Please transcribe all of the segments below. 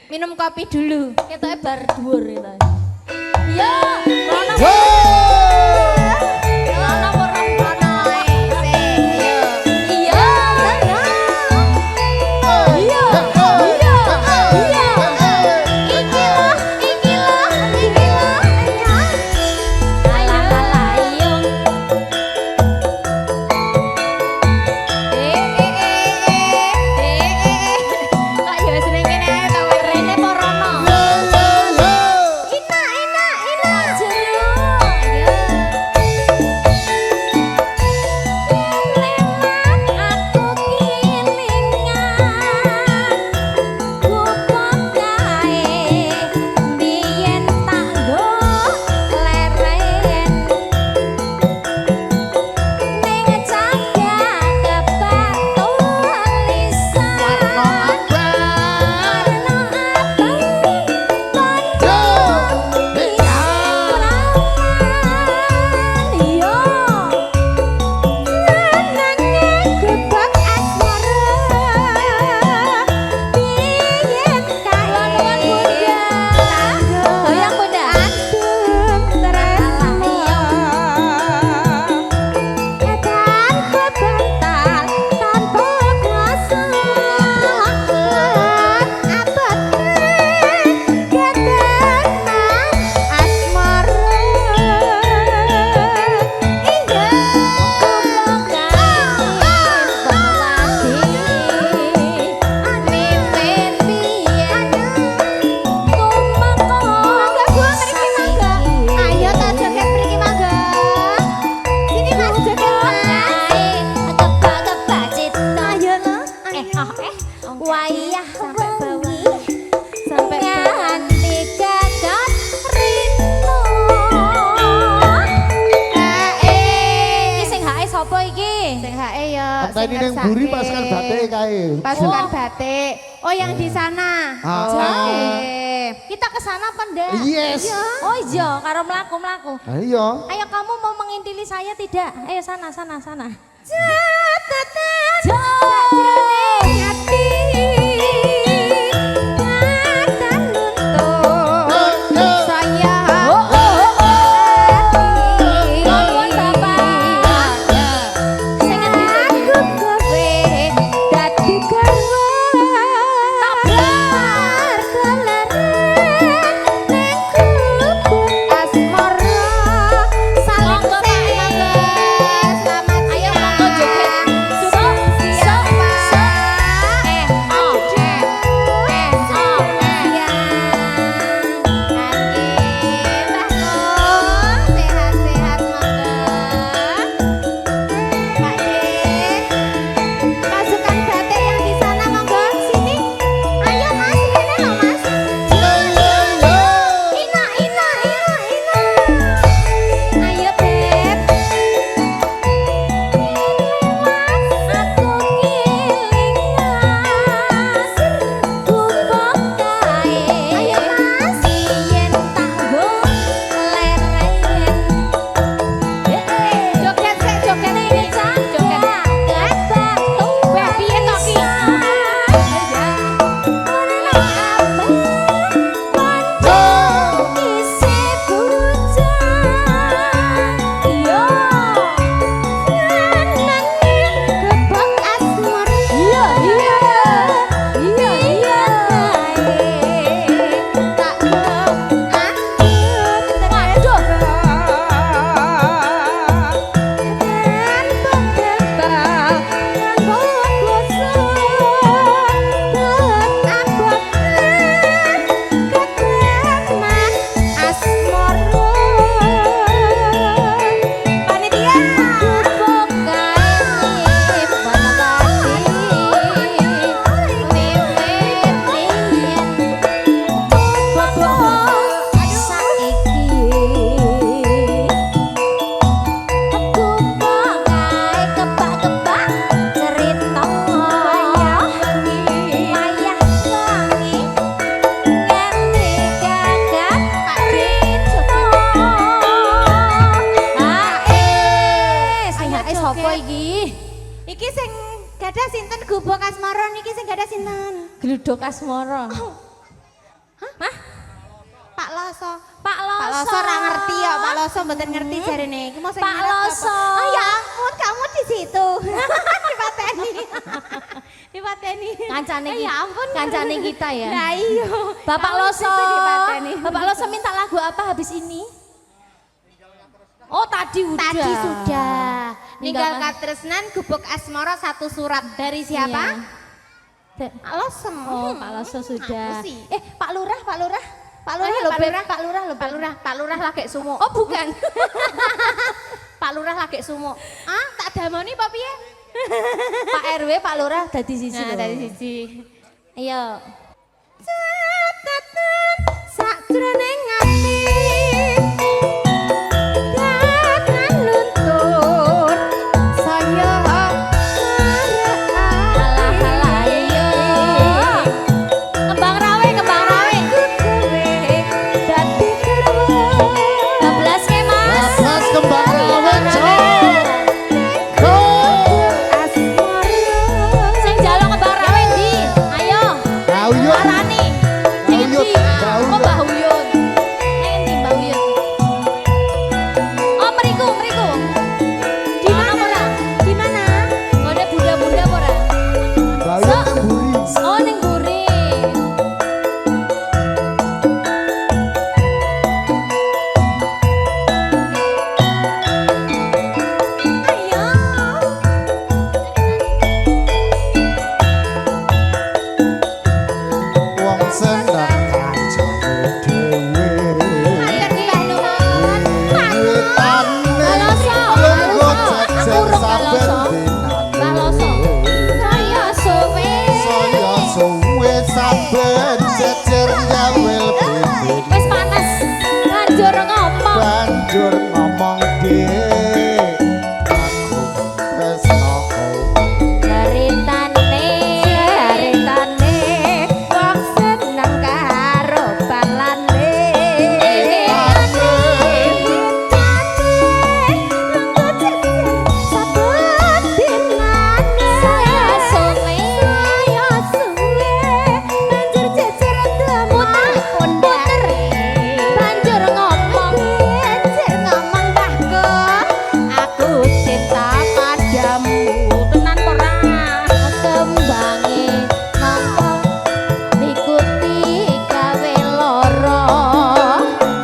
minum kopi dulu. Ketoke bar dhuwur kita. Iya, rono. Rono orang rono iya. Iya. Iya. Wayah sampai bawah sampai nganti gagas rino. Iki sing hae sapa iki? Sing hae ya. Tadi nang buri pasukan batik kae. Pasukan batik. Oh yang di sana. Kita ke sana apa ndak? Yes. Oh iya, karo mlaku-mlaku. Ayo. Ayo kamu mau mengintili saya tidak? Ayo sana. gadah sinten gubuk asmara niki sing gadah sinten? Gluduk asmara. Loso. Pak Loso. Pak Loso ora ngerti ya, Pak Loso mboten ngerti jarene. Iki mau sing Pak nyiram Loso. Bapak. Oh ya ampun, kamu di situ. Dipateni. Dipateni. Kancane Ya ampun. kancane kita ya. Nah iya. Bapak Kamu Loso. di situ dipateni. Bapak Loso minta lagu apa habis ini? Oh tadi udah. Tadi sudah. Ninggal Ninggalkan- katresnan gubuk asmara satu surat dari siapa? Iya. Pak Loso. Oh Pak Loso sudah. Aku sih. Pak Lurah, Pak Lurah. Pak Oh, Lurah iya, lho, Pak Beb. Lurah. Pak Lurah lho, Pak Lurah, Pak Lurah lagi sumo. Oh bukan. Pak Lurah lagi sumo. Ah, tak damoni apa piye? Pak RW, Pak Lurah dadi siji. Nah, lho. dari sisi. Iya. Catatan sakjroning ati. Tekan nuntun saya Alah alah iya. Kembang rawe, kembang rawe. dadi garwa. 12 ke Mas. Mas kembang rawe cok. Sing jalo kembang rawe ndi? Ayo. Ayo. Arani. Sing Bayut, ndi? Bayut. Oh Mbah Uyun. Ning ndi Mbah Uyun? Oh mriku, mriku. Di mana? Di mana? Ngene bunda-bunda apa ora? Bayu nang buri. Oh ning mburi. Ayo. Wong seneng kancamu dhewe. Matur Mbah Nuwun. Witane Baloso, lungguh Baloso. jejer Aku urung saben Baloso. dinane. Baloso. Saya suwe. Saya suwe saben jejer nyawel bebe. Wis panas. Banjur ngomong. Banjur ngomong dek aku tresno kowe. Jaritane wong seneng karo balane. Saben dinane saya suwe banjur jejer demak pondok. Banjur ngomong. Bahku aku cinta padamu tenan ora Kembange ngomong. Ikuti gawe loro.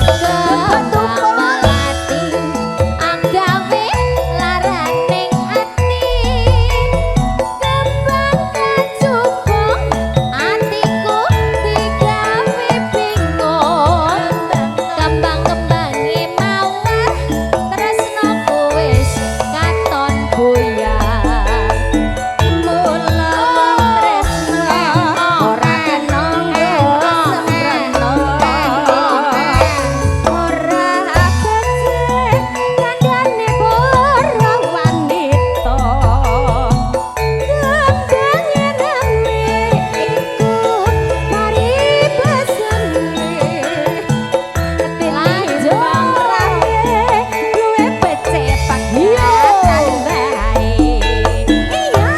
Kembang melati. Anggawe laraning ati. Kembang kacubung. Atiku digawe bingung. Kembang-kembange mawar. Tresnoku wis katon buyar. mula wong tresno ora kena ngreno ora kece kandhane para wanita kembangnya rame iku mari besene lanjut luwe becek pakatan bae iya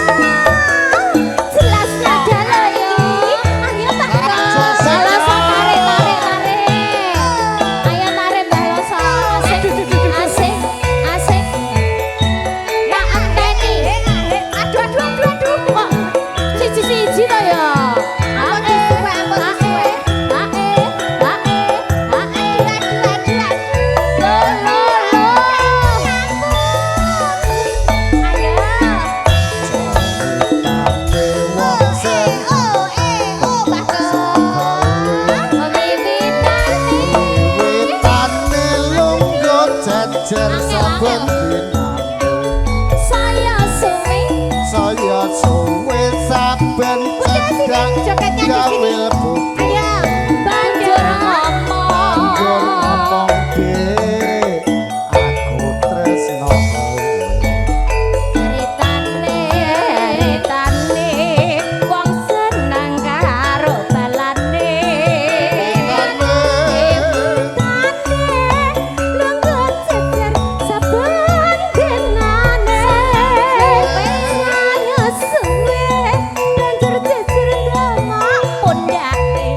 jelas ada lagi ayo tak Baloso tarik tarik tarik. Ayo tarik Baloso. Asik. Asik. Asik. Tak anteni. aduh aduh aduh aduh Kok siji-siji to ya? Ampun disuwe, ampun disuwe. Ae. aduh aduh aduh Lo lo lo. ayo Jaritane wong seneng bahku Wiwitane. witane lungguh jejer saben dinane. Saya suwe. Saya suwe saben cedhak Jogetnya di sini. nyawel bebe. ayo Banjur ngomong. Banjur ngomong dek aku tresno kowe. Ceritane wong seneng karo balane lungguh jejer saben dinane saya suwe banjur jejer demak pondake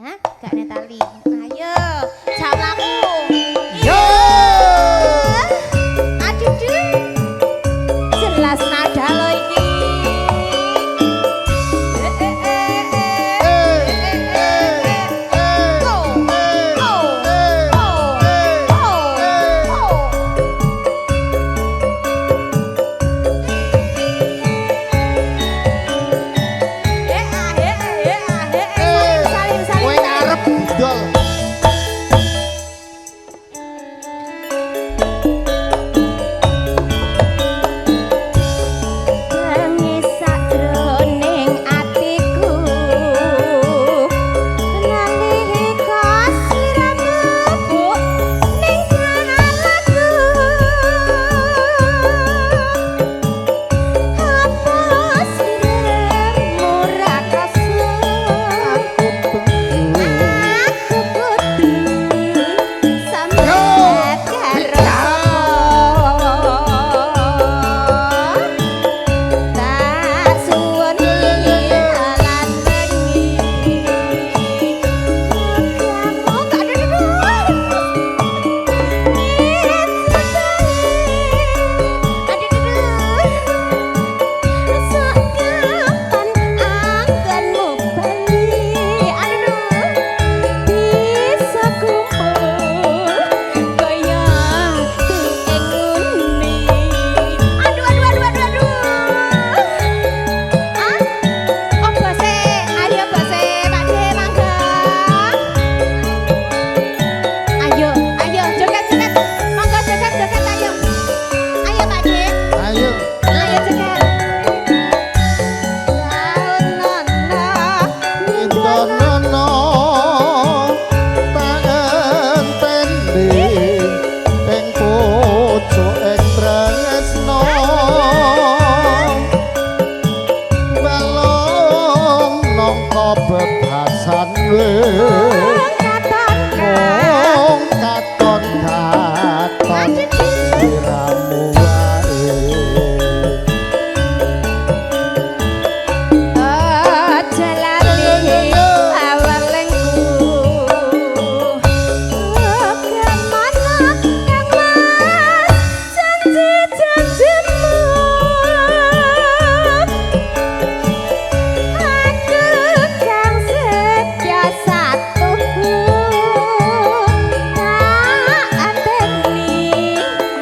Hah? Gak netali. Ayo, jam laku. Yo! Aduh, jelas nada lo iki. Kowe arep budal.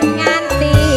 Nganti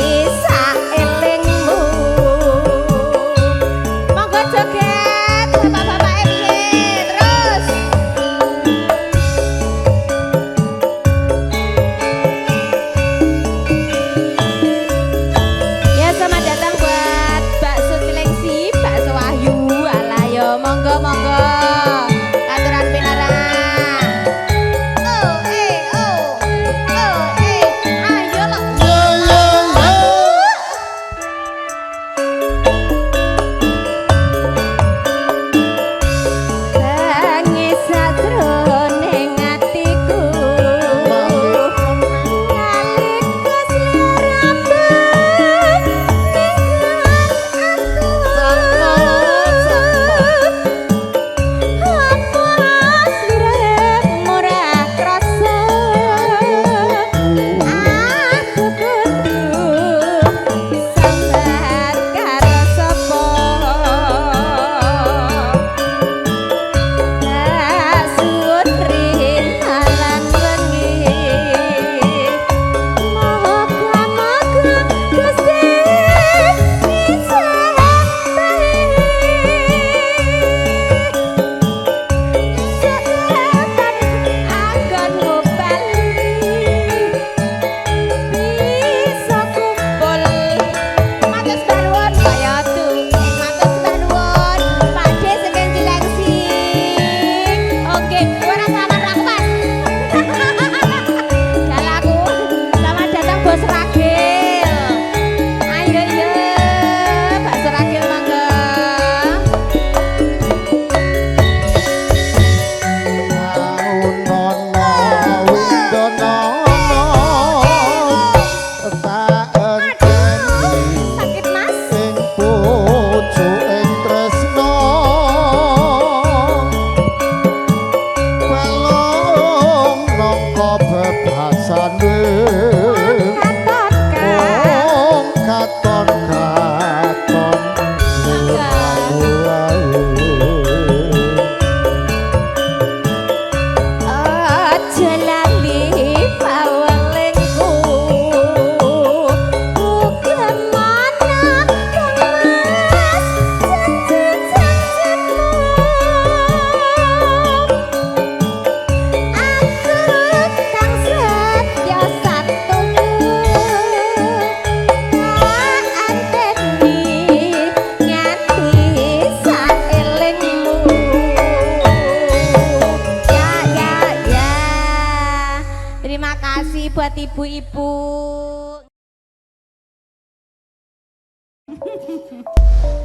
buat ibu-ibu.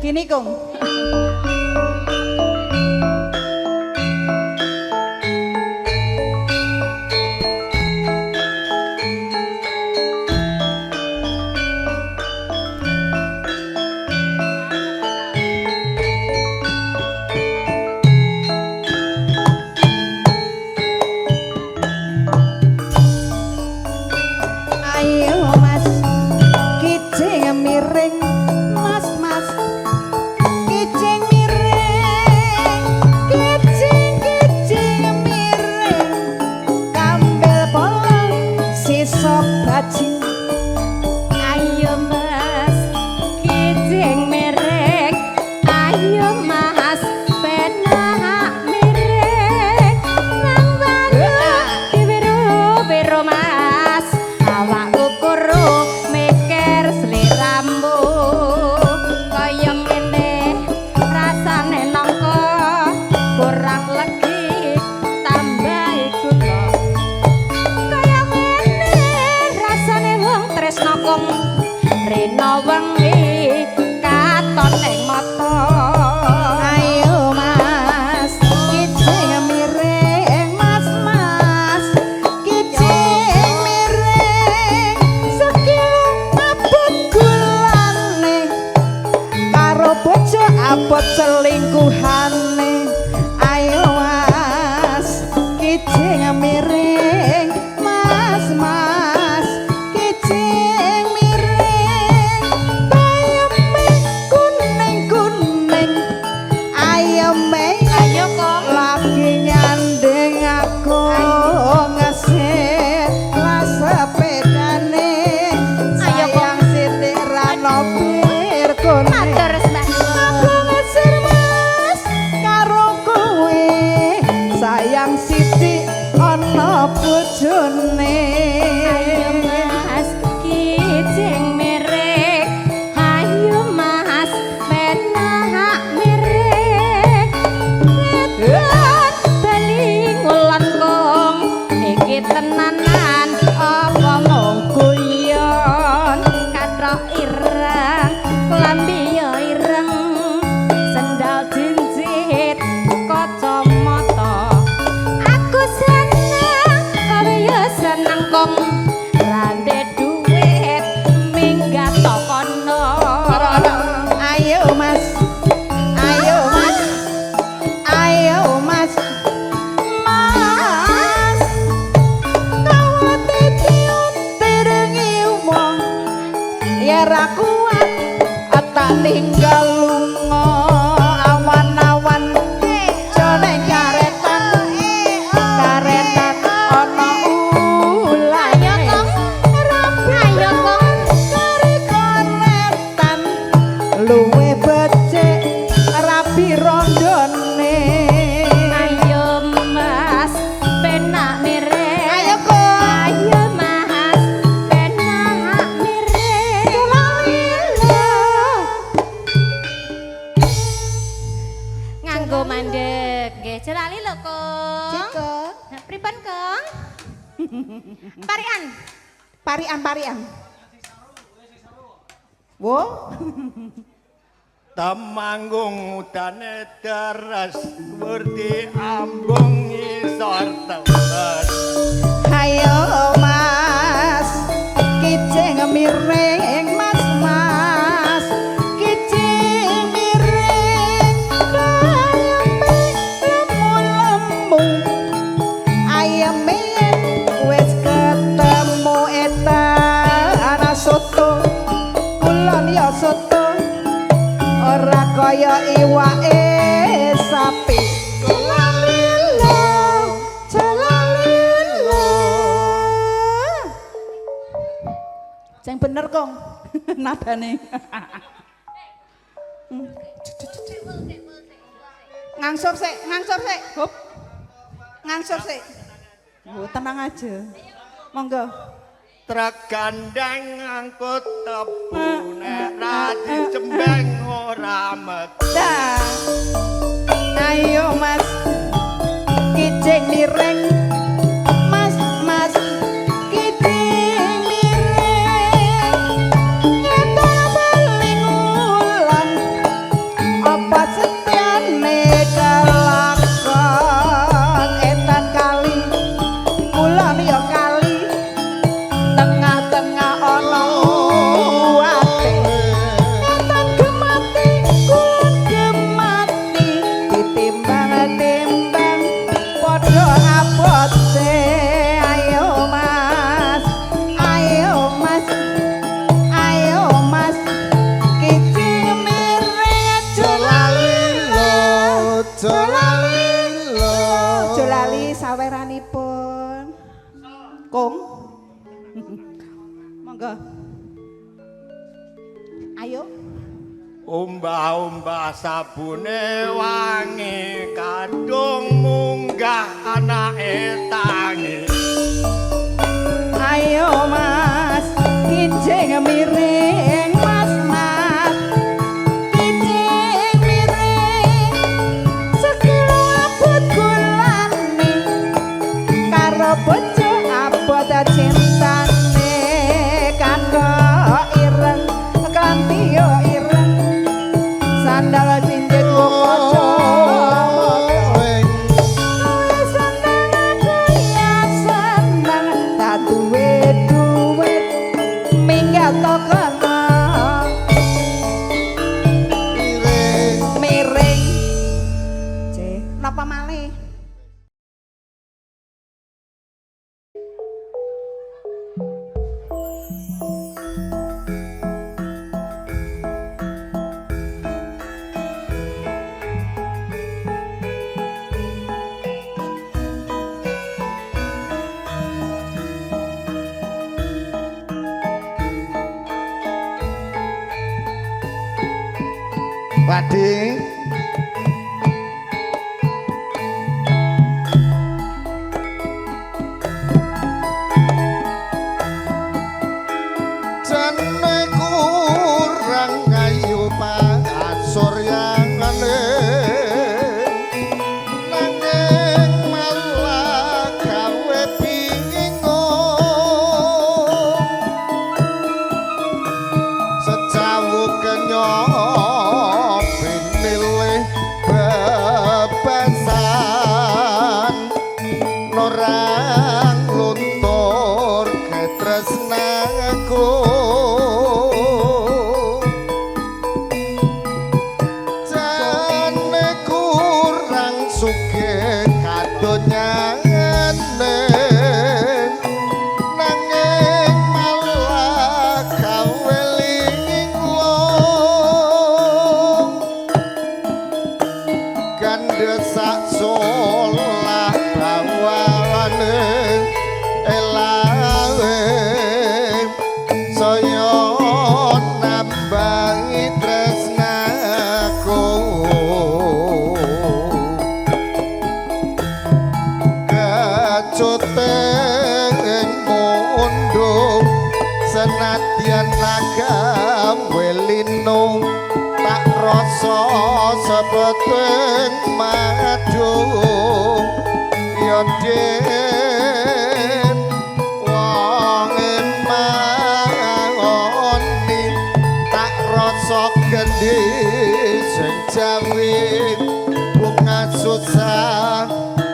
Gini Kong. Ayo mas, kijing miring, mas mas, kijing miring, kijing miring, kambil bolong, sisa bajing. Ayo mas, kijing merek. Ayo mas, penak merek. Nang bangku biru-biru mas. Awak ukuru mikir sliramu. Kaya ngene rasane nangka kurang legi tambahi gula. Kaya ngene rasane wong tresno kong rena wengi katon ning mata. Ayo mas, kijing miring, mas mas, kijing miring, sekilo abot gulane, karo bojo abot selingkuhane. Ayo mas, kijing miring, mas mas, kijing miring, bayame kuning kuning, ayame Ayo kong lagi nyanding aku ngesit lah sepedane. Ayo, Sayang sithik ra nopir kuning. matur Mbak Aku ngesir mas karo kowe, sayang sithik ana bojone. Ayo mas, kijing merek. Ayo mas, penak merek. Ngetan bali ngulon kong. Iki tenanan apa mung guyon. Kathok ireng, klambi yo ireng. Sendal jinjit, kacamata. Aku seneng, kowe yo seneng kong. Rande duit, minggat tokono. Ayo mas, ayo mas, ayo mas, mas, kau tecium terengi wong, ya ra kuat, tak tinggal lunga awan-awan, jane karetan, karetan ana ulane. Ayo kong, Kari konetan luwe becik rapi rondone. ayo mas, penak merek. Ayo kok. Ayo mas, penak merek. Nganggo mandek, nggih celali lho kong. Ciko. Nah, pripun kong? Parian. Parian. Wo, Temanggung udane deras Werdi ambung isor tebas ayo mas, kijing miring mas mas, kijing miring, ayame lemu-lemu, ayame wis ketemu etan soto, kulon ya soto, ora kaya iwake sapi. Jalalilo, jalalilo. Sing bener kong nadane. Ngangsur sik, Hop. Ngangsur sik. Oh, tenang aja. Monggo. Truk gandeng ngangkut tebu nek ra dicembeng ora metu. Dah. Ayo mas, kijing miring, mas mas, kijing ningali saweranipun. Kung. Monggo. Ayo. Umbah-umbah sabune wangi kadung munggah anake tangi. Ayo Mas, kincing miring Mas Mat. Kincing miring sekilo abot gulane karo bojo abot cintane kanggo ireng kanthi yo ireng sandal cincin kaca. Napa malih? Badhe jane kurang ayu pasur yangane nanging malah gawe bingung sejauh kenyong orang luntur ketresnaku jane kurang sugih kadonyane nanging malah gawe linglung gandhe sak solah elawe saya nambahi tresnaku kecuteng mundung senadyan nagawe linung tak rasa sebeteng madu yodin wong emangoni tak rasa gendhi sing jawit bunga susah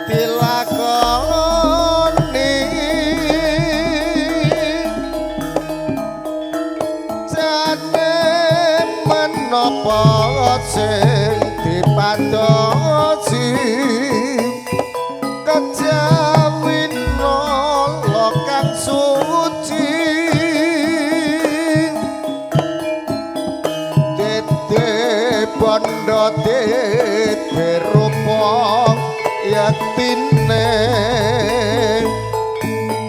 dilakoni jane menapa sing dipandosi kejawin lokang suci dede bondo dede rupa yatine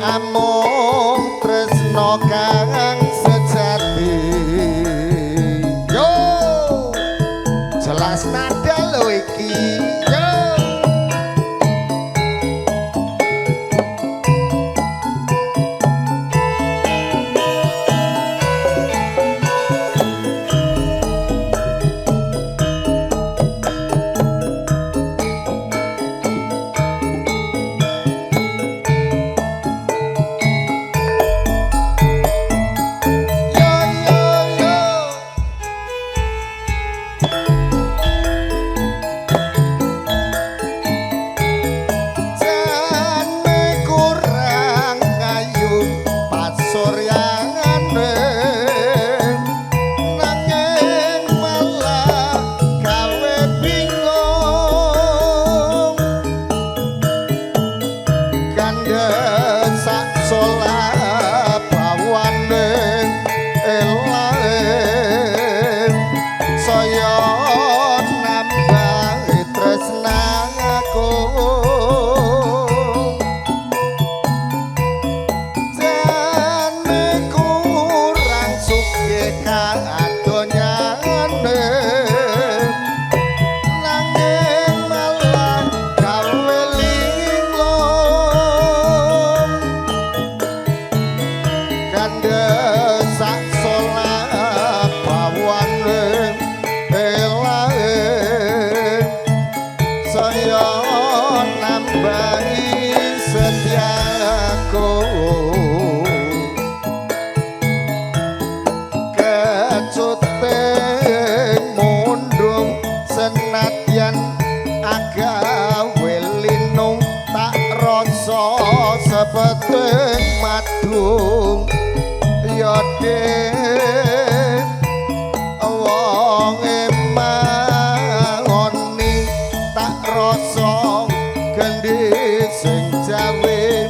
amung tresno kang sejati yo jelas nada lho iki yo. saya nambah tresnaku bayi setiaku kecuting mundung senadyan agawe linung tak rasa sepeting madung yode wong emangoni tak rasa gendhi sing jawe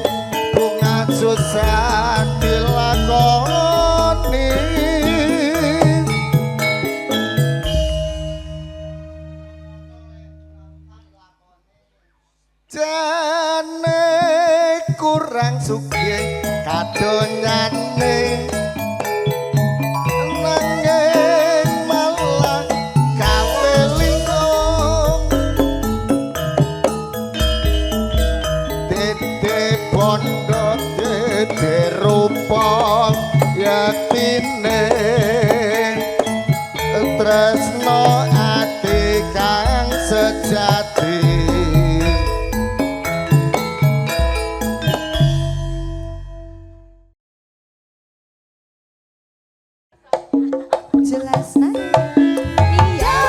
bunga susah dilakoni jane kurang sugih kadonyane nanging malah gawe lingkung dede bondo dede rupa yatine tresno ati kang sejati Jelas nah. Iya.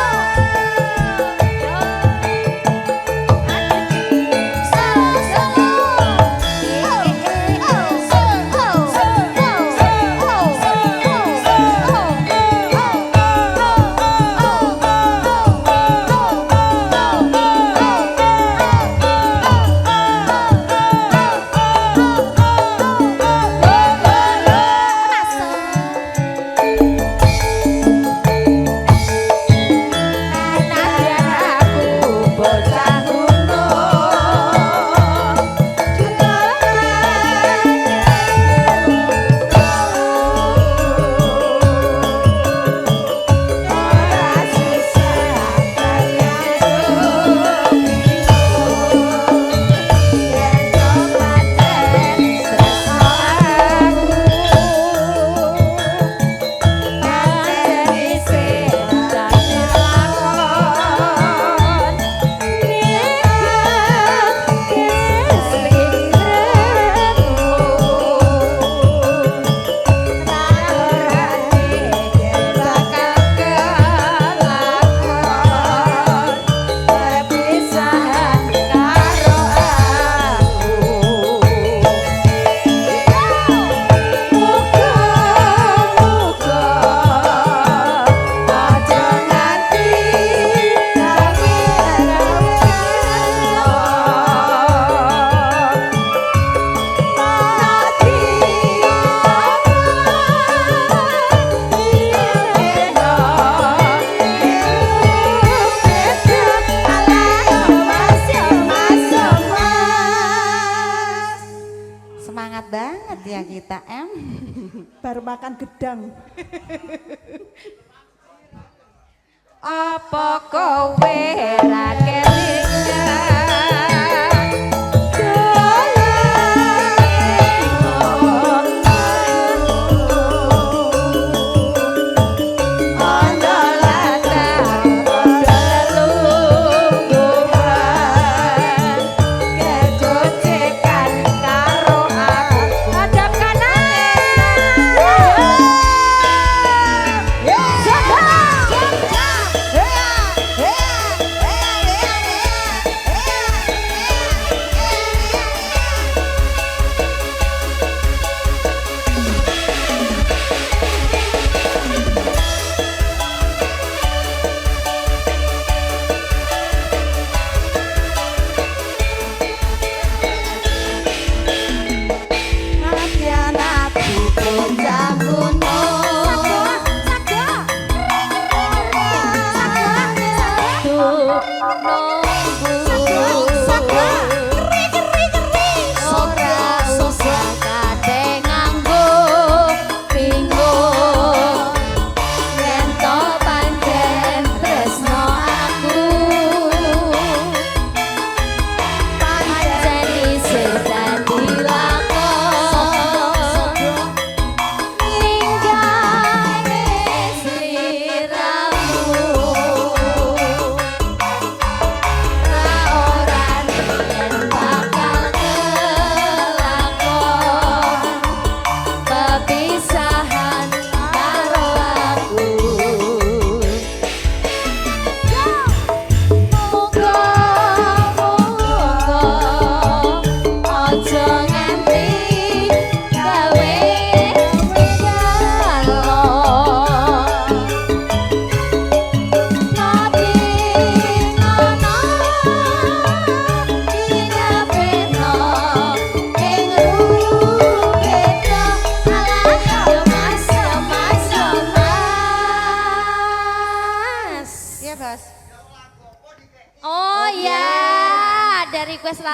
Semangat banget ya kita Baru makan gedang. Apa kowe ra kelingan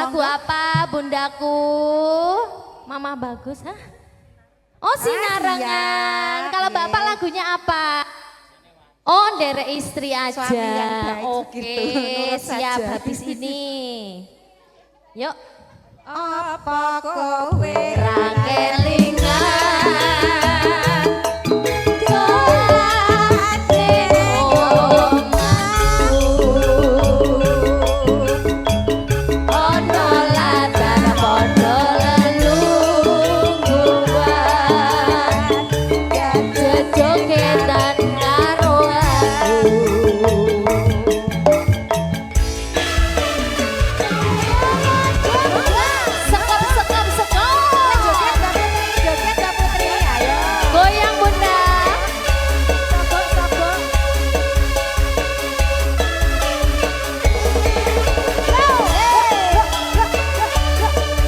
Lagu apa bundaku? Mama bagus, hah? Oh Sinarengan. iya. Kalau Iya. bapak lagunya apa? Oh derek istri aja. Suami yang baik Oke, begitu, nurut siap saja. habis ini. Yuk. Apa kowe Ra kelingan. Ono latar podo lelungguan jejogetan karo aku. Sekop sekop sekop. Joget Mbak Putri, ayo. Goyang bunda.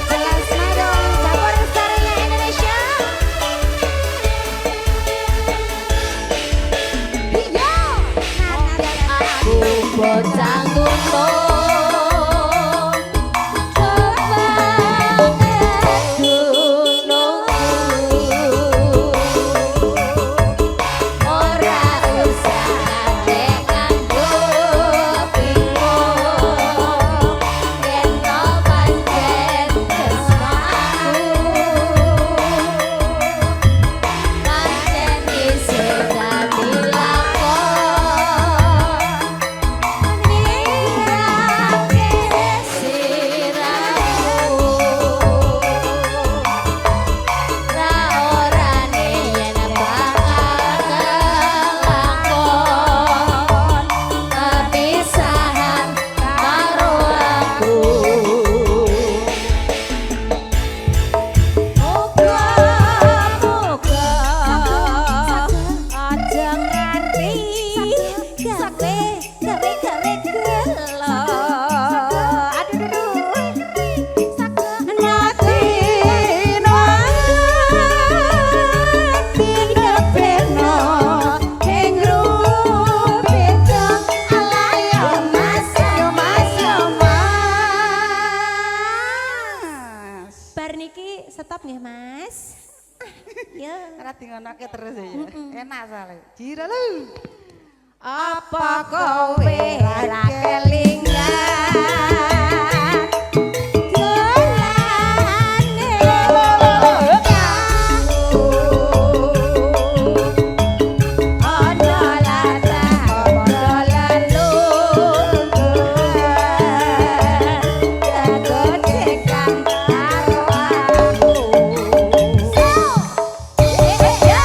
Jelas dong, campur lestarinya Indonesia. Yo, Aku bocah gunung, kebanget gunungku. Ora usah ate nganggo bingung, yen to pancen tresno aku. Pancen isih dadi lakon. Nirake siramu ra orane yen bakal kelakon kepisahan karo aku. Moga-moga aja nganti gawe gelo. Aduh. Nati ngepeno ing rupita alayo mas. Bar niki stop nggih Mas. Ya. Ora dingonoke terus ya. Enak soalnya. Jira lu. Apa kowe ora kelingan dolane ana latar padha lelungguan jagojekan karo aku. Ya.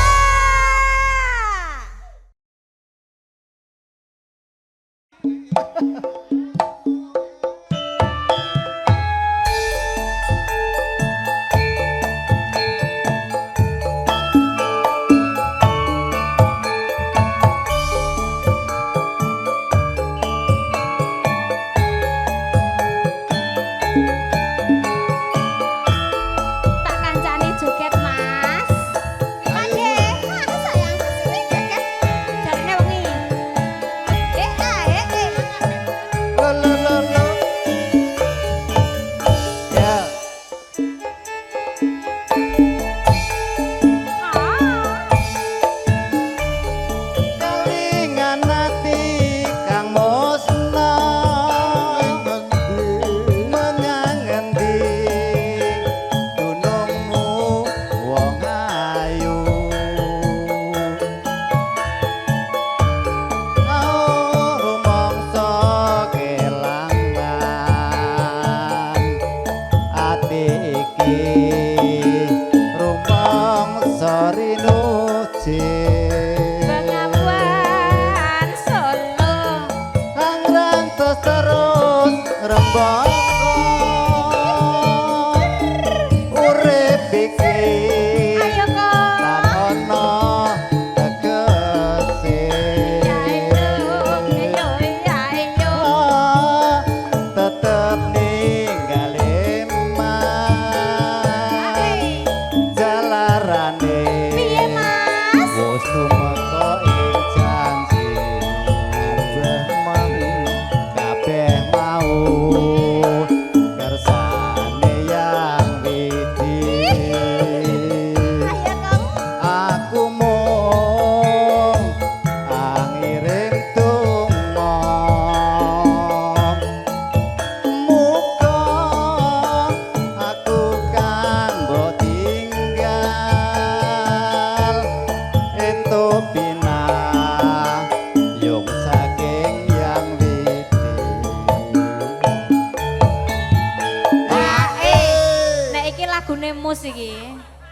lagune Mus iki.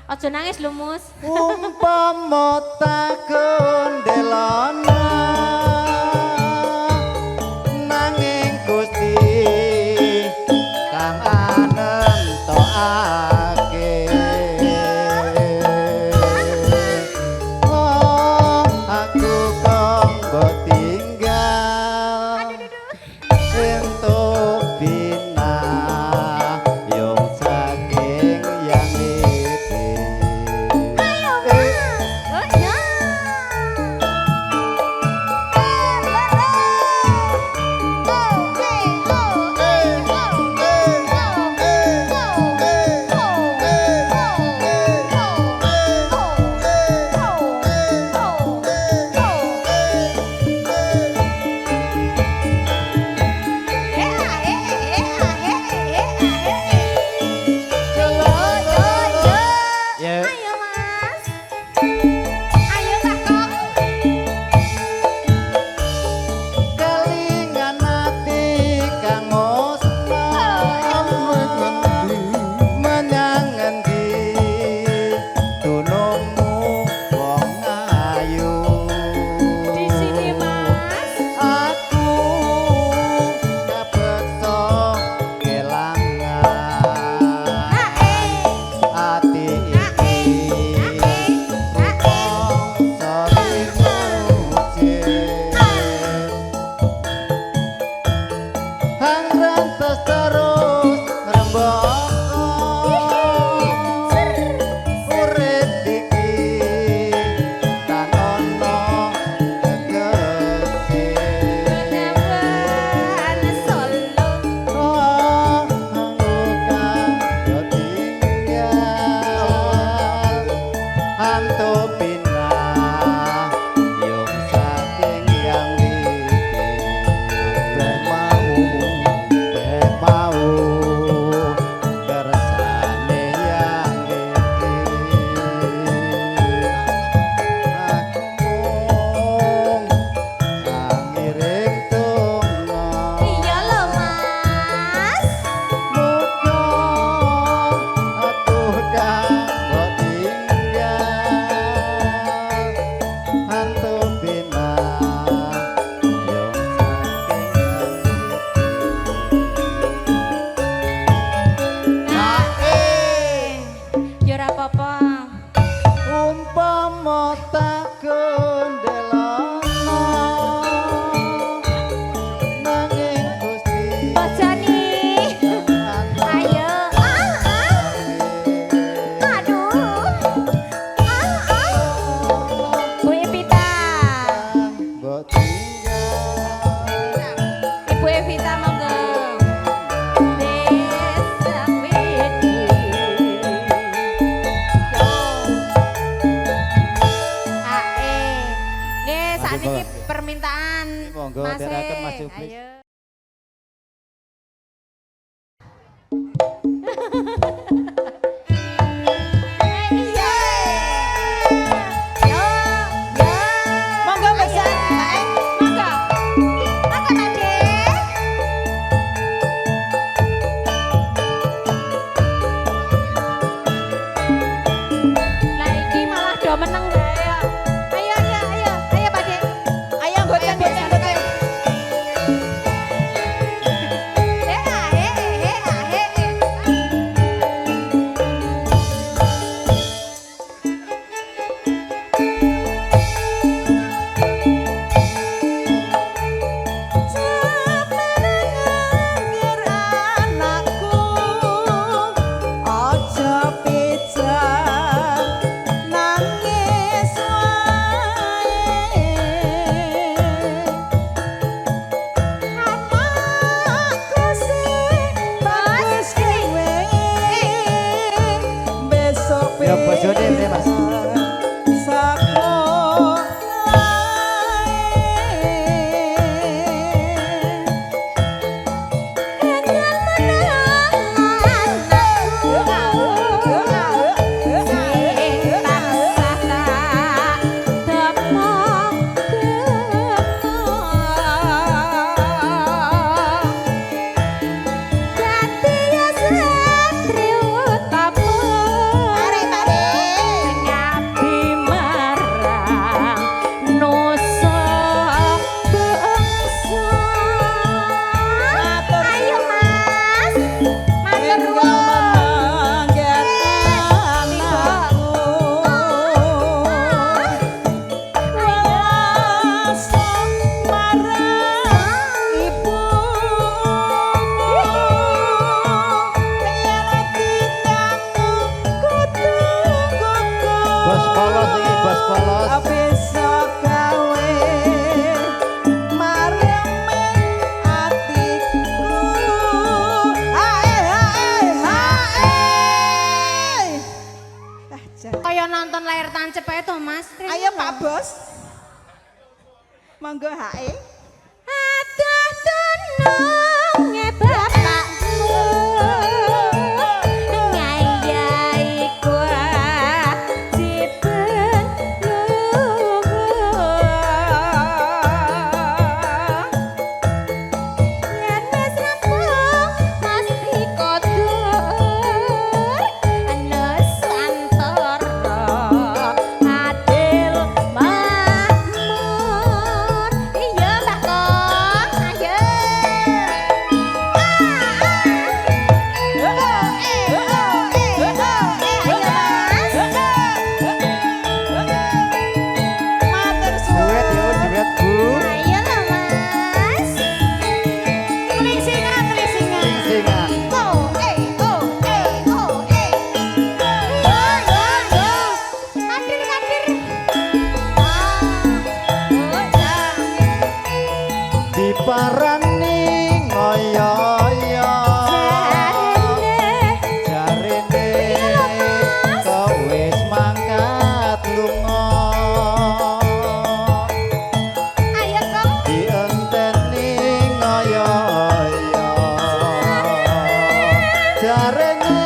Aja nangis lho Mus. Umpama tak gondelana nanging Gusti kang anentokake oh aku kanggo tinggal entuk bina yung saking yang iki Ayo Mas. Oh ya. ya Ayo Mas. Ayo Kakak. kelingan ati kang musna menyang endi tunungmu wong ayu Di sini Mas. aku kapeksa kelangan ati iki Hangrantos terus ngrembaka urip iki tak ono tegese Nemen solo. oh angguka yo tinggal hantu pindah yung saking yang bek mau kersane yang aku mung sangiring tunggu Iya lho Mas. muga aku kanggo tinggal hantu bina yung Ya ora apa-apa. umpama tak gondelana nanging Gusti Bojoni. Ayo. Aduh. Bu Evita. mbok tinggal Ibu Evita monggo. Desa Widi. Nggih, sakniki permintaan Monggo, Mas. aturaken, Mas Juplis. Ayo. Iya. Yo, yo. Monggo Mbak Ayo. Monggo. Monggo Made. Lah iki malah do meneng bae ya. Ayo ayo ayo. Ayo Pade. Ayo nggoten nggoten nggoten. nonton layar tancep ae to, Mas. Ayo Pak Bos. Monggo hae. Aduh tenonge bapakmu ngayai kewajiban luhur yen wis rampung mesti kodur nusantara adil makmur iya Mbak Kong ayo Matur suwun. Duet ya, duet Bu. ayo lah Mas Tringsingan, tringsingan. Singan. Hadir, hadir. Diparani ngoyo-yo. Jarene kok wis mangkat lunga. Ayo Kong. Dienteni ngoyo-yo. Jarene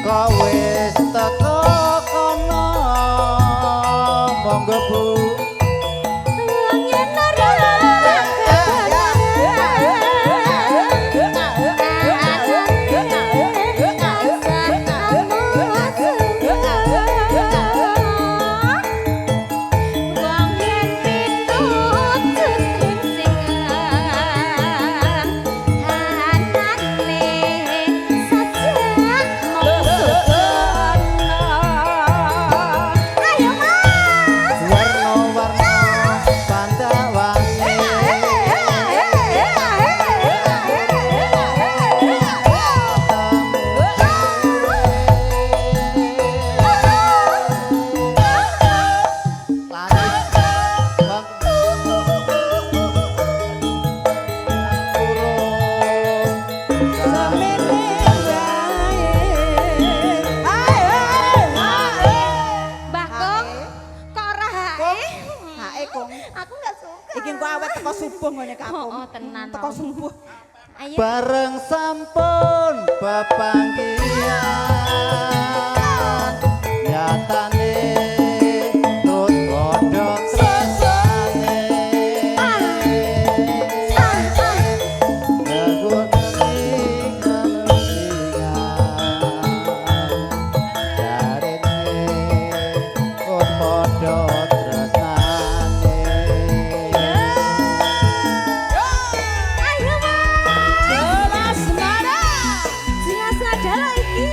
kok wis teko kono. Monggo Bu. Warna-warna pandawangi. Mbah Kong, kok ora hae? Hae Kong. Aku nggak suka. Iki engko awet teko subuh ngene Oh, kampung. oh, tenan. Teko subuh. Ayo. Bareng sampun bepanggihan nyatane terus padha tresnane ngegoni jarene kok padha tresnane. Ayo Mas. Jelas Nara. Jelas adalah iki.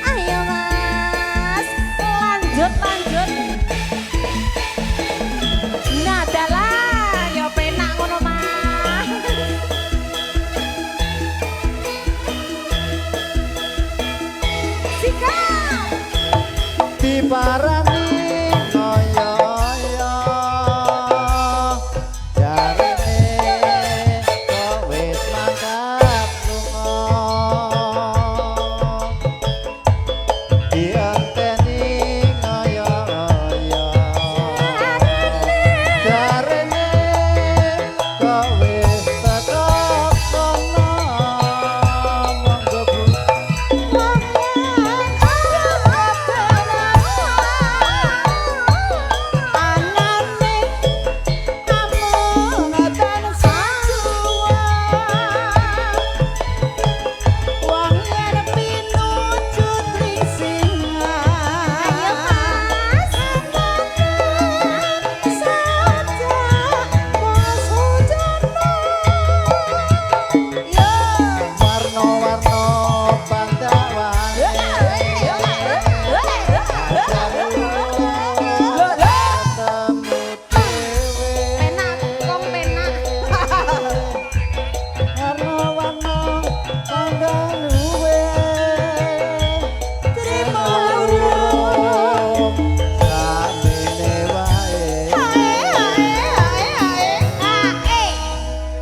Ayo Mas, lanjut lanjut. Nah, dalah, ya penak ngono Mas. Sikap. Diparani ngoyo-yo jarene kok wis mangkat lunga dienteni ngoyo-yo jarene kok wis teko kono monggo Bu. Warna-warna pandawangi ketemu dhewe Penak, Kong penak. warna-warna panggaluwe trimo samene wae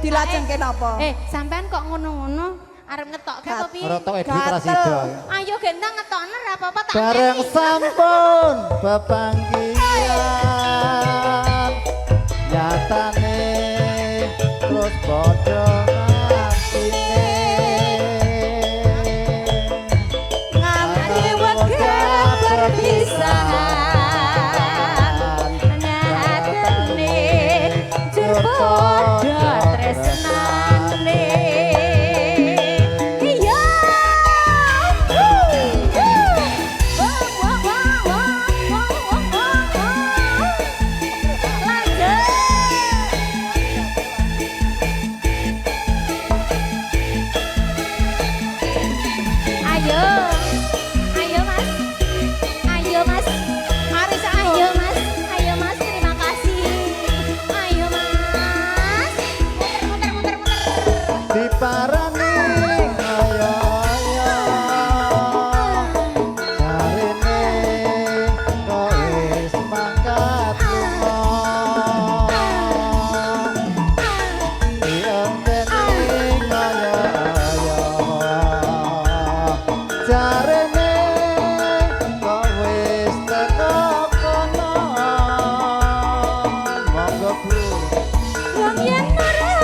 Dilajengke napa? Sampean kok ngono-ngono? Arep ngetok ke apa piye? Rotok Edwi Prasido. Ayo gendang ngetokno ora apa-apa tak. Bareng ngeki. sampun bebangkian nyatane terus padha ngatine Nganti wegah perpisahan nyatane jur padha tresnane. Iya. Ayo, ayo mas, ayo mas, ayo mas, terima kasih, ayo mas, muter. diparani ayo jarine kok wis mangkat lunga dienteni ayo jarine kok wis teko kono monggo Bu. Wong yen ora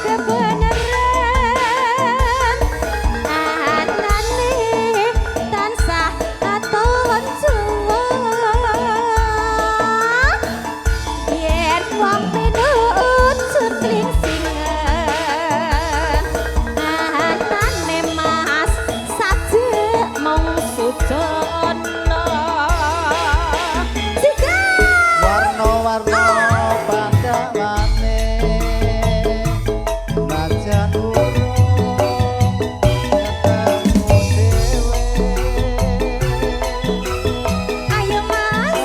kebeneran anane tansah aton juang yen wong pinut cutling singen anane mas sajek mong sudono jika Warna-warna pandawane najan urung ketemu dhewe ayo mas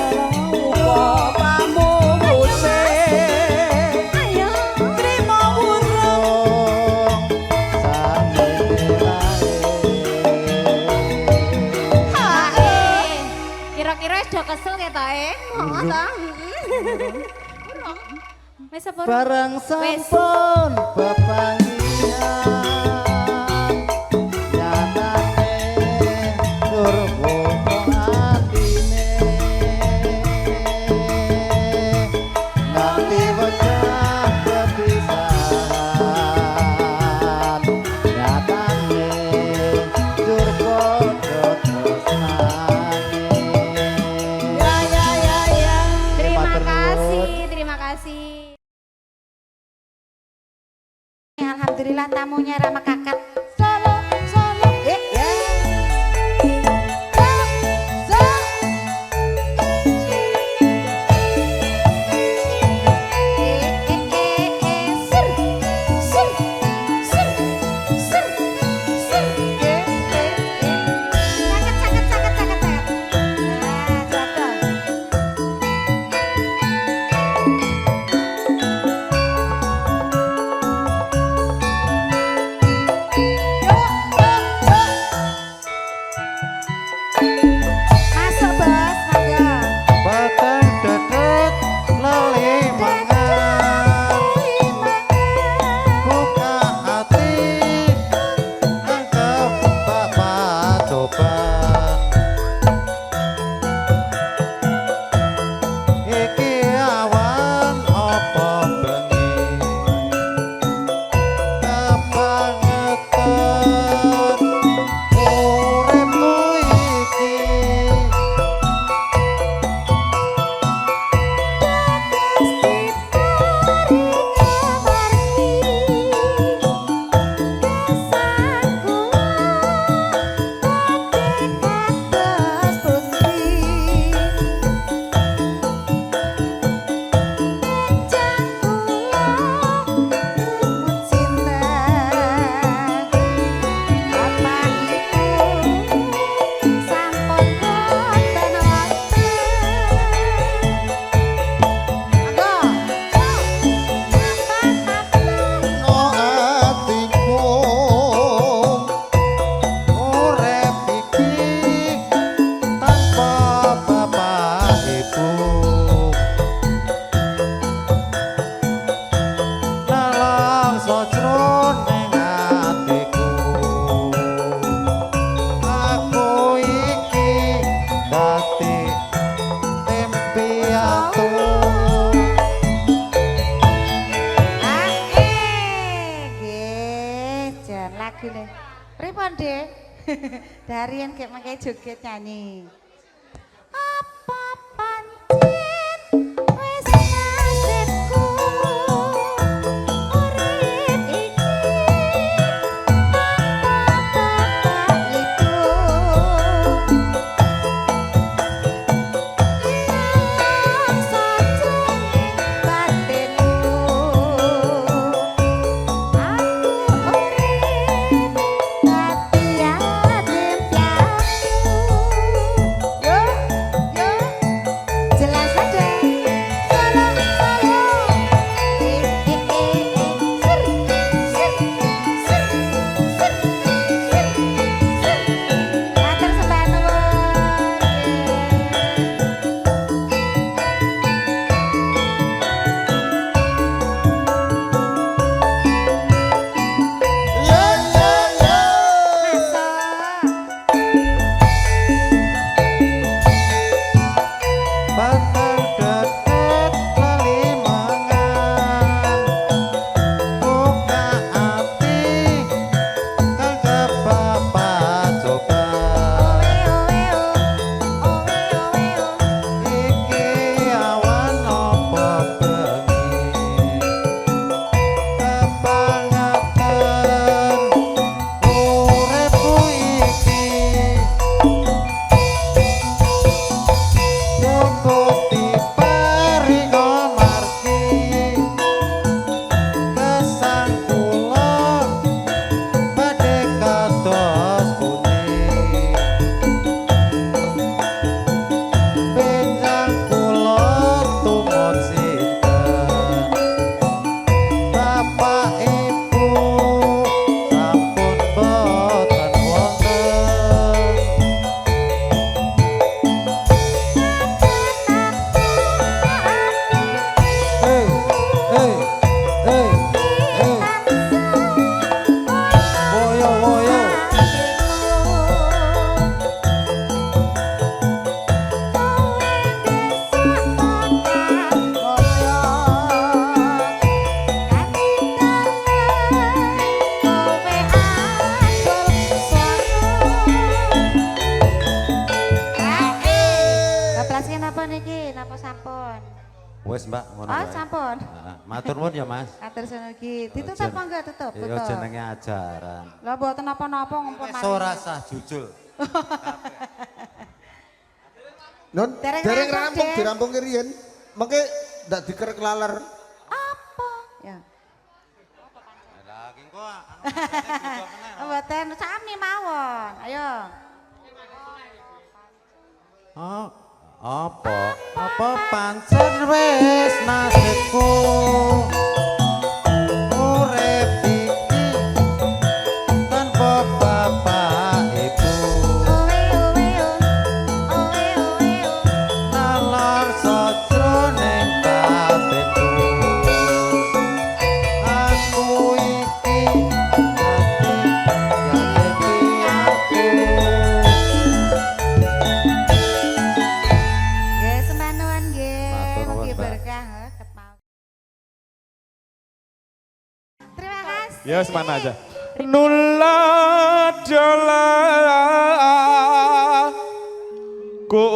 Upamu musik ayo trimo urung urung samene hae kira-kira wis do kesel ketoke heeh ta urung wis apa urung? bareng sampun bepangian nyatane tur boko atine nganti wegah kepisahan nyatane tur padha tresnane. ya Terima Matur kasih, nuwun. terima kasih. Alhamdulillah tamunya Rama Kakak. Solo, solo. lagune. Pripun, Dek? Darian kayak makai joget nyanyi. Apa pancen wis nasibku urip iki bapak ibu hilang sajroning batinku aku urip dadi yatim piatu yo yo jelas aja solo solo ser matur sembah nuwun. Yo yo yo. Batang deket lali mangan. Buka ati kagak bapak coba. Iki awan apa bengi. Kebangetan uripku iki. Cukup diparingo margi kesang kula badhe kados kuning benjang kula tumut sinten bapak ibu sampun boten wonten. Hey, hey, hey, hey. Woyo, woyo. Napa niki? Napa sampun? Wes Mbak, ngono Oh, wae. sampun. Heeh, matur nuwun ya Mas. Atur sono iki. Ditutup apa enggak tutup? Iya Tutup. jenenge ajaran. Lah mboten napa-napa ngumpul Wes ora sah jujul. Non, Dereng dereng rampung, rampung Dek. dirampung riyen. Mengke ndak dikerek laler. Apa? Ya. Lagi kok Mboten sami mawon. Ayo. Oh, apa pancen wis nasibku urip iki tanpa bapak ibu nalar sajroning batinku aku iki dadi yatim piatu. Nggih, sembah nuwun nggih. Matur nuwun, Mugi Mbak. berkah ketau. Terima kasih. Ya, semana aja. Nula jala ku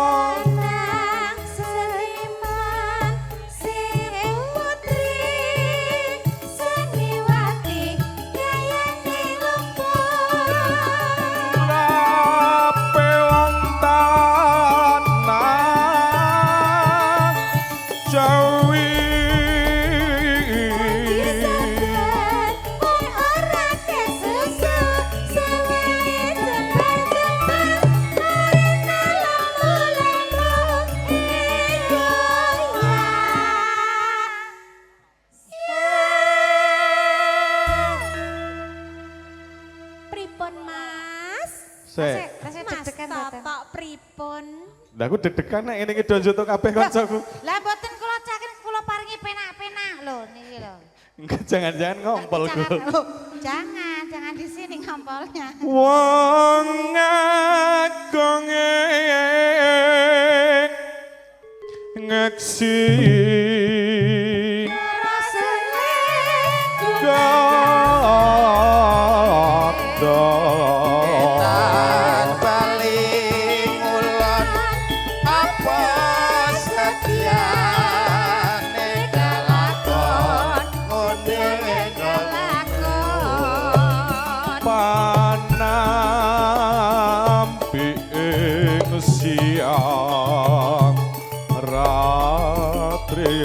Nang Sleiman sing putri Seniwati kayane lumpur. rape wong tanah Jawi Boy ora kesusu sewei jembar-jembar arena lamu-lamu Pripun Mas? Sik. Tasik Mas deg-degan mboten? Toto pripun? Lah aku deg-degan nek ngene iki do njoto kabeh kancaku. Lah mboten kula caken kula paringi penak-penak lho niki lho. Enggak jangan-jangan ngompol Jangan, ku. loh, jangan di sini ngompolnya. Wong agung iksi Tan bali ngulon apa setiane kalakon ngene panampi ing siang ratri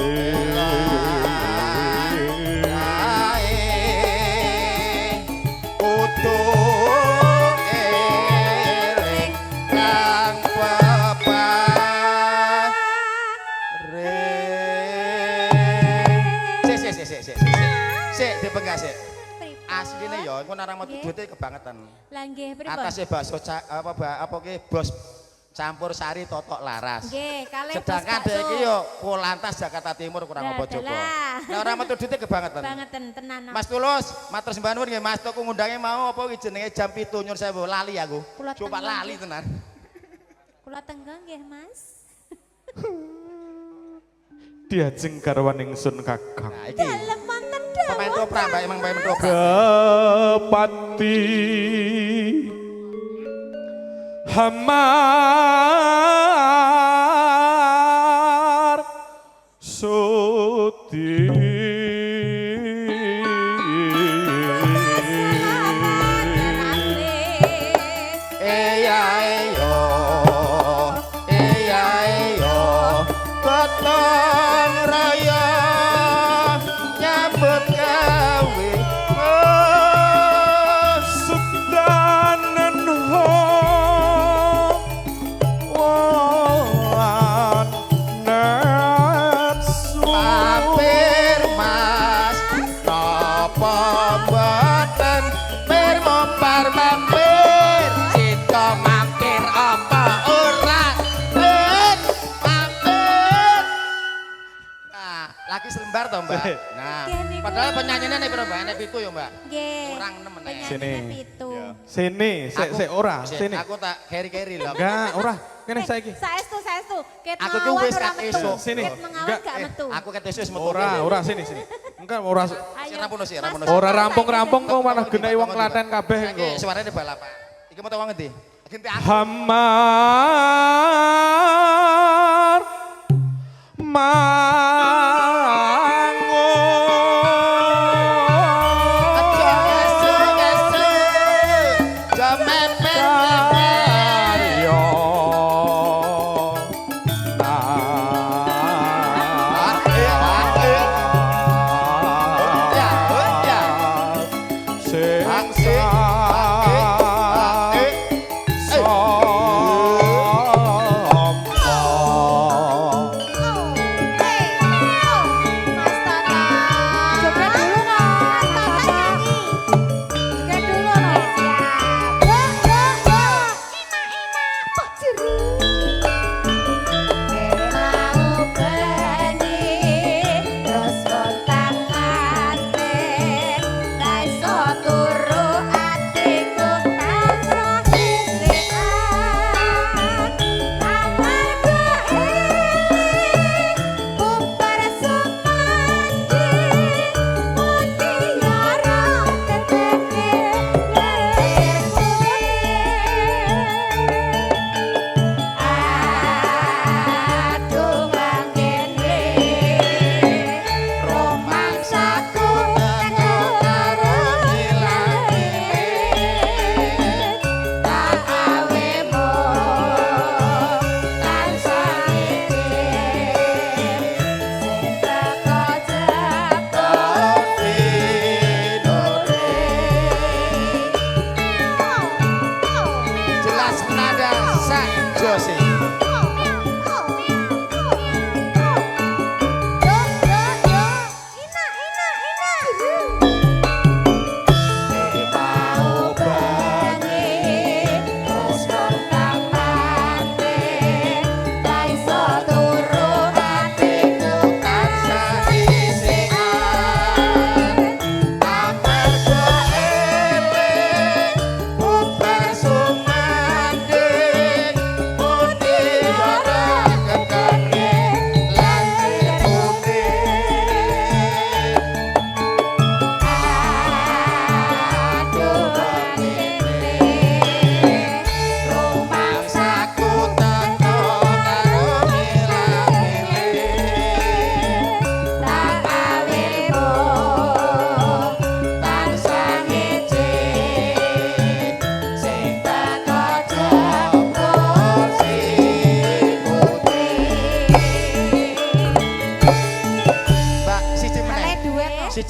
asline ya engko nang metu duite kebangetan. Lah nggih pripun? Atase bakso apa ki bos campur sari totok laras. Nggih, kalih bos sedangkan bakso. dhek iki yo Polantas Jakarta Timur kurang apa coba. Nek ora metu duite kebangetan. Bangetan tenan. Mas Tulus, matur sembah nuwun nggih Mas, tuku ngundange mau apa iki jenenge jam 7 nyun sewu lali aku. Kula Coba tengah, lali nggih. tenan. Kula tenggang nggih, Mas. diajeng garwaning sun kakang Nah iki Dalem wonten dawuh. pemain toprak Mbak emang pemain toprak. kepati hamar suti Eya eyo, eya eyo, gotong raya nyambut gawe. sedanen ho wan nafsu Mampir mas, napa boten pir mompar mampir, cinta mampir apa ora, mampir. Nah, lagi selembar toh Mbak. Nah, Kene padahal kula. penyanyinya nih berapa? Enek pitu ya Mbak. Nggih. Kurang nemen nek. Sini. Penyanyinya pitu. sini sik ora sini Aku tak keri-keri lho. enggak ora kene saiki Saestu. Ket Aku ki mengawan wis ora kat metu. esuk. Sini. Ket mengawan Enggak, gak metu. Aku ketesus metu. ora sini enggak ora Si Rampono sih, Mas Rampono. Toto, ora rampung-rampung kok malah Tonggo genai di, wong tonggo di, Klaten Pak. kabeh Saiki kok suarane balapan. Iki metu wong ngendi? Genti aku. Hamar Aja mangun esuk-esuk. Jam mepet. karyo Ya, ya. sing Mas Toto. Joget dulu no. Mas Toto nyanyi. Joget dulu no. Siap. Yo. Enak. Pojeri. Mau bengi terus kontak manten. Ra iso turu atiku tansah dhewean. Amarga bubar sumandi mutiara terteke lerku aduh mangkene romangsaku teko karo langit tak awemu tansah mikir sing teko jatuh Jelas nada sak Jose. Mau bengi terus kontak manten ra iso turu atiku tansah Sisian amarga eling bubar sumanding mutiara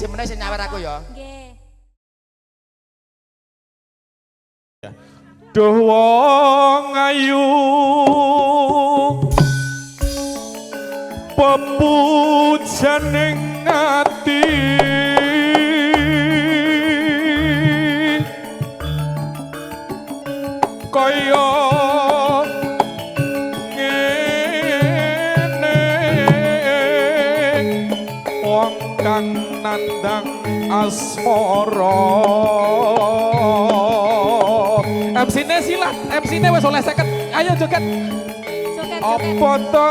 siji meneh sing nyawer aku ya. Nggih. Duh wong ayu pepujaning ati kaya ngene wong kang nandang asmara MC-ne silat, MC-ne wis oleh 50. Ayo joget. Joget, joget. Apa to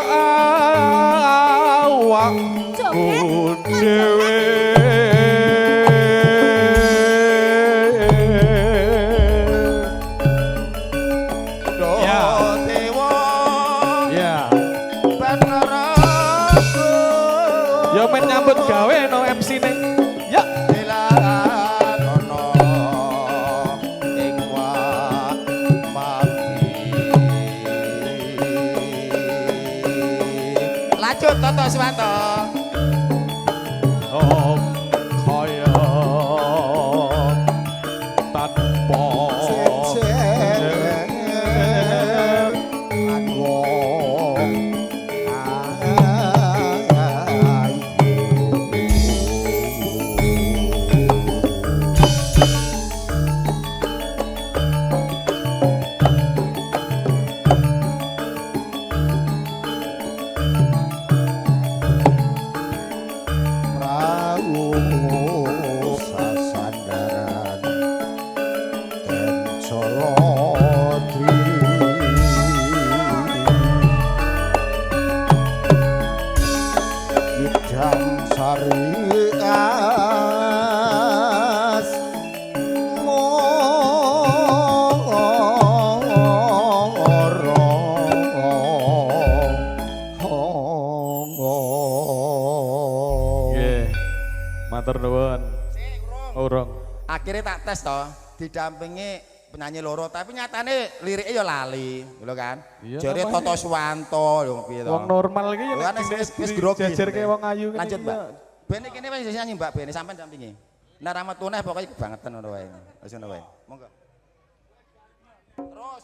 awakku dhewe Ya dewa ya Batharaku ya men nyambut gawe no MC-ne ya Dilanono ing mati. Lanjut Toto Swanto. om kaya tanpa Jejer lan wong ayu sasandaran Colodri Idam Sarias nggih matur nuwun urung Akhirnya tak tes toh, didampingi penyanyi loro, tapi nyatane liriknya ya lali, gitu kan? Iya, Jadi namanya. Toto Swanto, lho piye to? wong normal iki Kan wis grogi. jejer ke wong ayu Lanjut, iki, Mbak. ya. Ben iki wis nyanyi, Mbak, ben sampean dampingi. Nah, Rahmat Tuneh pokoknya kebangetan ngono wae. Wis ngono wae. Monggo. Terus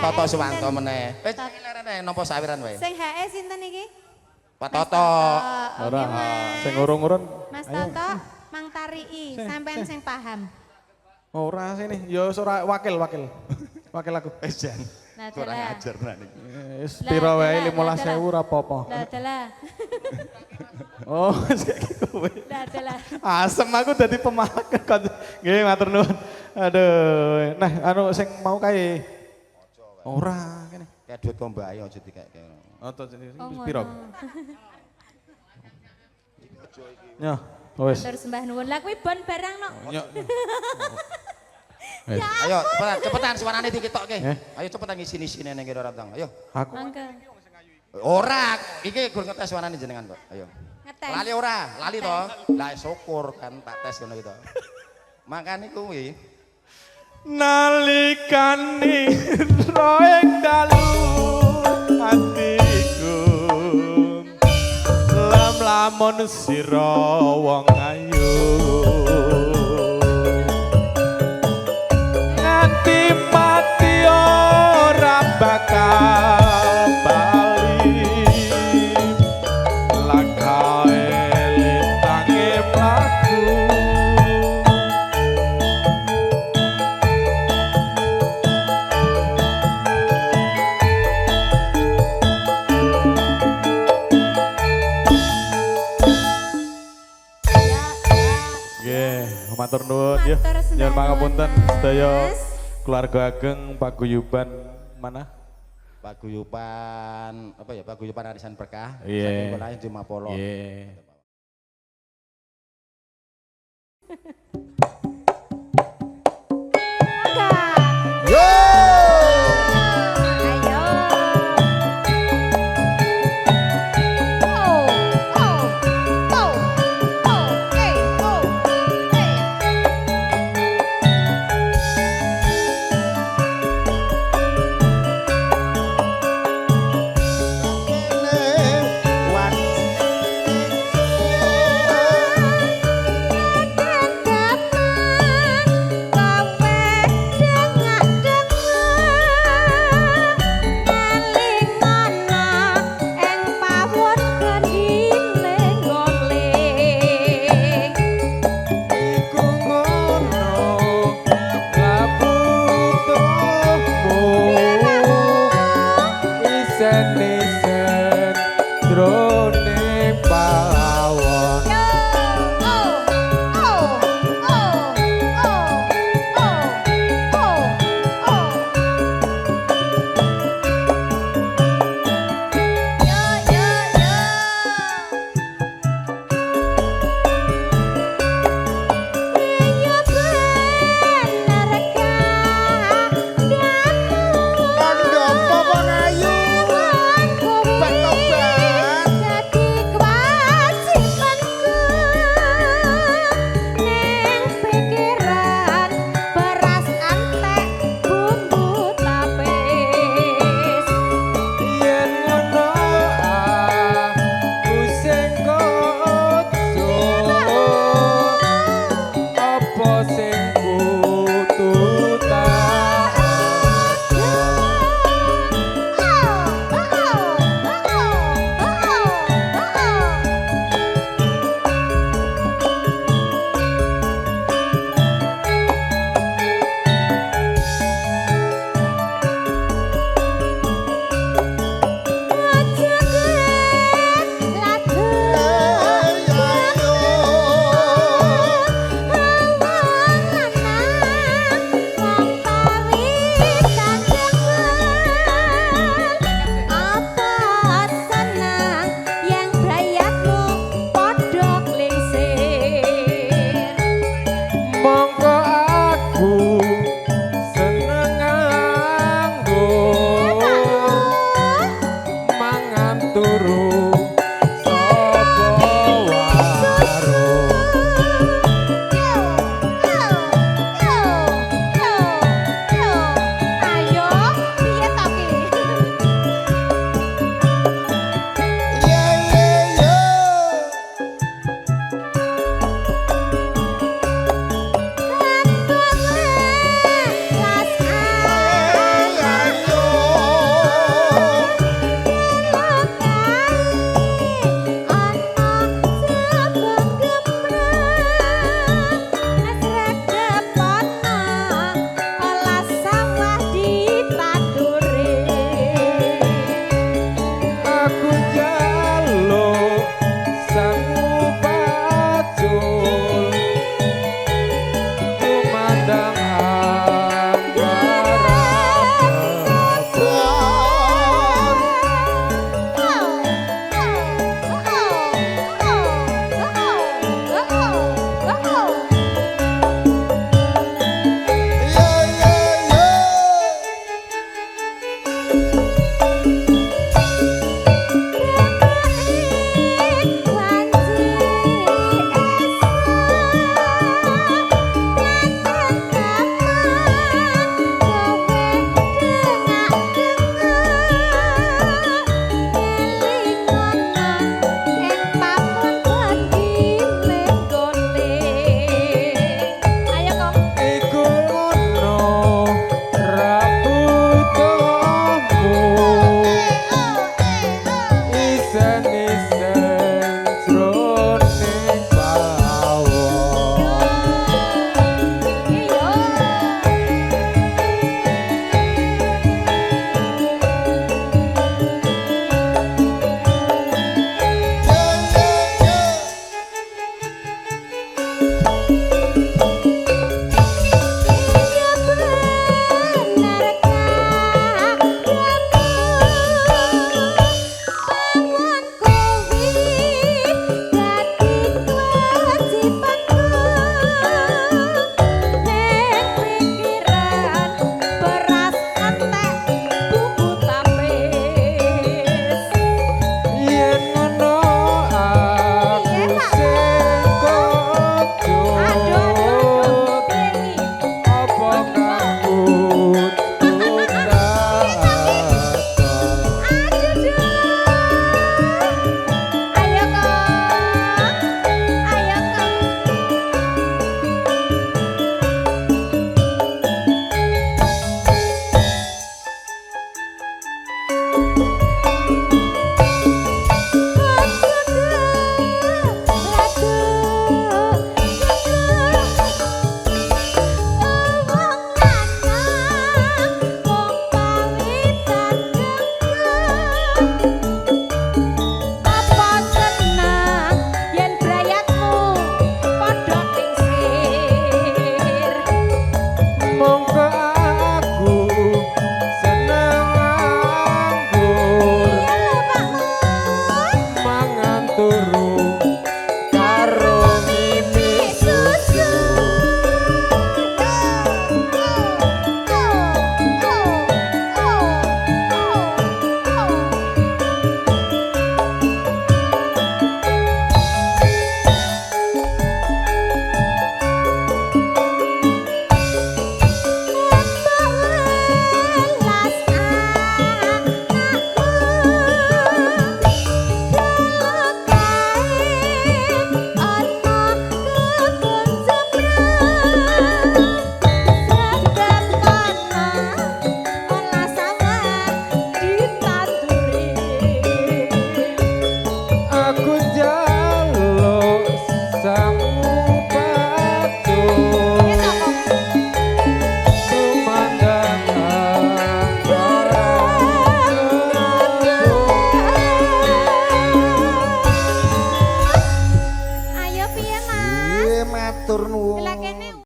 Toto Suwanto meneh. Wis lerene napa sawiran wae. Sing HE sinten iki? Pak Toto. Ora, sing urung-urung. Mas Toto, Mang Tarii, sampean sing paham. Ora sini, ya ora wakil. Wakil aku. Wis jan. Nah, Kurang dalah. ajar nani. Wis pira wae 15.000 ora apa-apa. Lah dalah. Oh, saiki kowe. Lah dalah. Asem aku dadi pemakan kon. Nggih, matur nuwun. Aduh, nah anu sing mau kae. Ora kene. Kayak duit kok Mbak Ayu aja dikek. Oto jadi Oh, piro? ngono. Yo, wis. Matur sembah nuwun. Lah kuwi bon barang no. Yo. Ayo, cepetan suarane diketokke. Ayo cepetan ngisi-isine ning kene ora tang. Ayo. Aku Mangga. Ora, iki gur ngetes suarane jenengan kok. Ayo. Ngetes. Lali ora? Lali to? Lah syukur kan tak tes ngono gitu. Makane kuwi nalikane roeng dalu atiku lam-lamun sira wong ayu nganti mati ora bakal bali lakae lintange mlaku matur nuwun ya. Matur sembah Nyuwun pangapunten nuwun, sedaya Mas. keluarga ageng paguyuban mana? paguyuban apa ya? Paguyuban arisan berkah. Iya. Saking Bonaeng Jumapolo. Iya. Yo! Ayo. Oh, oh, oh, oh, hey, oh, hey. Iku ngono labutuhmu isen-isen drone pawon Kandha apa Ayu? Aku jaluk sangu bacul kumandang Yo yo yo.